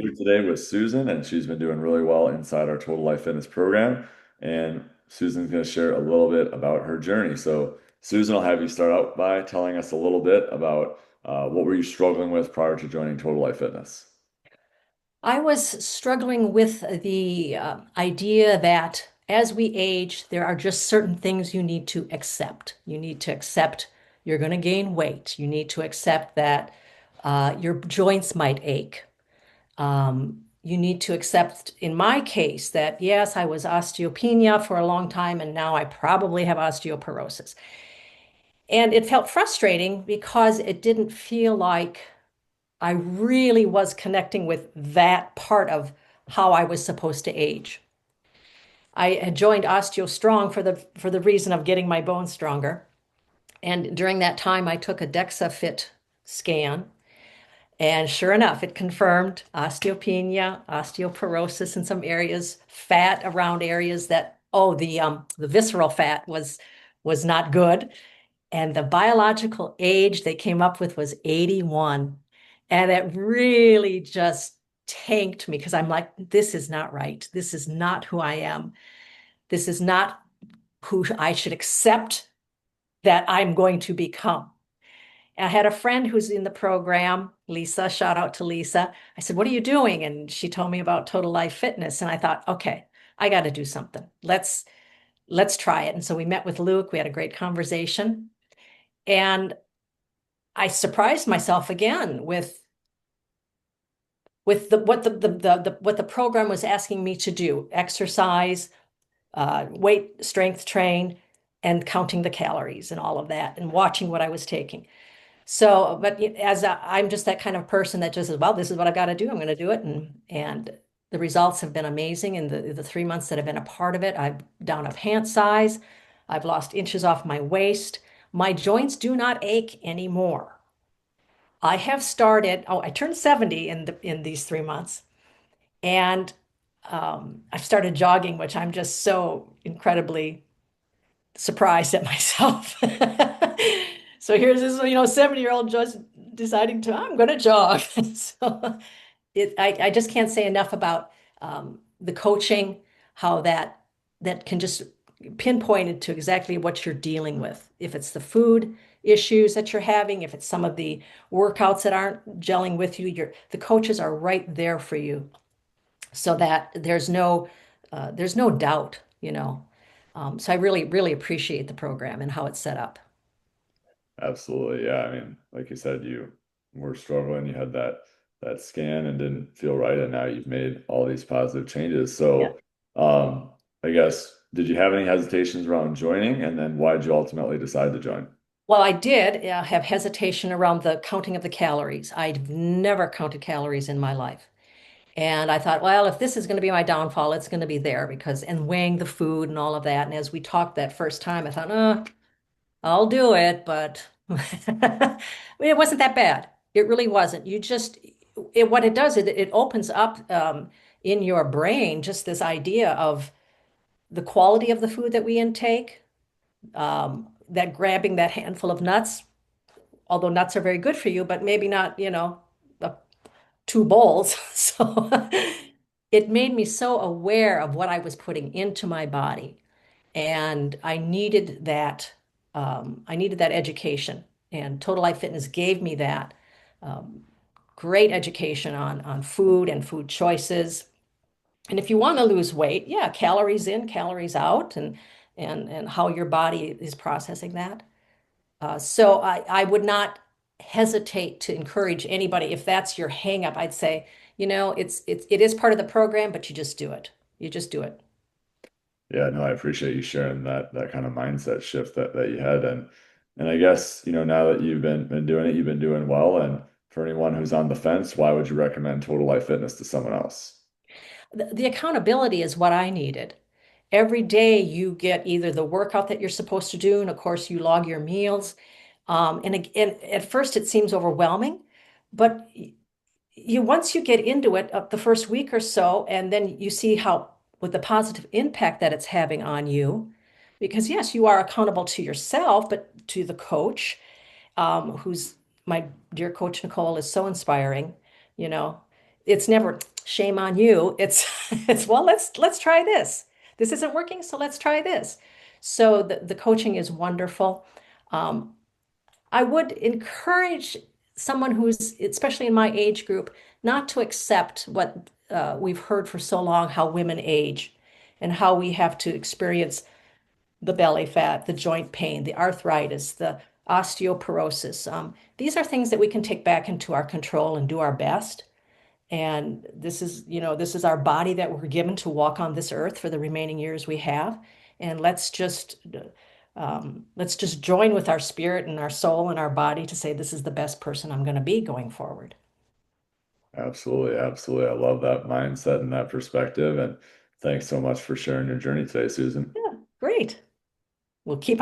here today with Susan, and she's been doing really well inside our Total Life Fitness program. And Susan's going to share a little bit about her journey. So, Susan, I'll have you start out by telling us a little bit about what were you struggling with prior to joining Total Life Fitness? I was struggling with the idea that as we age, there are just certain things you need to accept. You need to accept you're going to gain weight. You need to accept that your joints might ache. You need to accept, in my case, that yes, I was osteopenia for a long time, and now I probably have osteoporosis. And it felt frustrating because it didn't feel like I really was connecting with that part of how I was supposed to age. I had joined Osteo Strong for the reason of getting my bones stronger. And during that time, I took a DEXA Fit scan, and sure enough, it confirmed osteopenia, osteoporosis in some areas, fat around areas that the visceral fat was not good. And the biological age they came up with was 81. And it really just tanked me because I'm like, this is not right. This is not who I am. This is not who I should accept that I'm going to become. I had a friend who's in the program, Lisa, shout out to Lisa. I said, "What are you doing?" And she told me about Total Life Fitness. And I thought, okay, I got to do something. Let's try it. And so we met with Luke. We had a great conversation. And I surprised myself again with what the program was asking me to do: exercise, weight, strength train, and counting the calories and all of that, and watching what I was taking. So, but I'm just that kind of person that just says, "Well, this is what I've got to do. I'm going to do it," and the results have been amazing. In the 3 months that I've been a part of it, I've down a pant size, I've lost inches off my waist. My joints do not ache anymore. I have started, I turned 70 in these 3 months, and I've started jogging, which I'm just so incredibly surprised at myself. So here's this, 70-year-old just deciding I'm going to jog. So I just can't say enough about the coaching, how that can just pinpoint it to exactly what you're dealing with. If it's the food issues that you're having, if it's some of the workouts that aren't gelling with you, the coaches are right there for you so that there's no doubt, you know. So I really, really appreciate the program and how it's set up. Absolutely. Yeah. I mean, like you said, you were struggling, you had that scan and didn't feel right, and now you've made all these positive changes. Yeah. So, I guess, did you have any hesitations around joining? And then why did you ultimately decide to join? Well, I did have hesitation around the counting of the calories. I've never counted calories in my life. And I thought, well, if this is going to be my downfall, it's going to be there and weighing the food and all of that. And as we talked that first time, I thought, I'll do it, but I mean, it wasn't that bad. It really wasn't. What it does, it opens up in your brain just this idea of the quality of the food that we intake, that grabbing that handful of nuts, although nuts are very good for you, but maybe not, uh, two bowls. So it made me so aware of what I was putting into my body. And I needed that education. And Total Life Fitness gave me that um, great education on food and food choices. And if you want to lose weight, yeah, calories in, calories out, and how your body is processing that. So I would not hesitate to encourage anybody if that's your hang up. I'd say, it is part of the program, but you just do it. You just do it. Yeah, no, I appreciate you sharing that kind of mindset shift that you had. And I guess, now that you've been doing it, you've been doing well. And for anyone who's on the fence, why would you recommend Total Life Fitness to someone else? The accountability is what I needed. Every day you get either the workout that you're supposed to do, and of course you log your meals. And at first it seems overwhelming, but you once you get into it, the first week or so, and then you see how with the positive impact that it's having on you, because yes, you are accountable to yourself, but to the coach, who's my dear coach Nicole is so inspiring, you know. it's never shame on you. It's it's well, let's try this. This isn't working, so let's try this. So the coaching is wonderful. Um, I would encourage someone who's, especially in my age group, not to accept what we've heard for so long, how women age and how we have to experience the belly fat, the joint pain, the arthritis, the osteoporosis. These are things that we can take back into our control and do our best. And this is our body that we're given to walk on this earth for the remaining years we have. And let's just join with our spirit and our soul and our body to say, this is the best person I'm going to be going forward. Absolutely, absolutely. I love that mindset and that perspective. And thanks so much for sharing your journey today, Susan. Yeah, great. We'll keep on.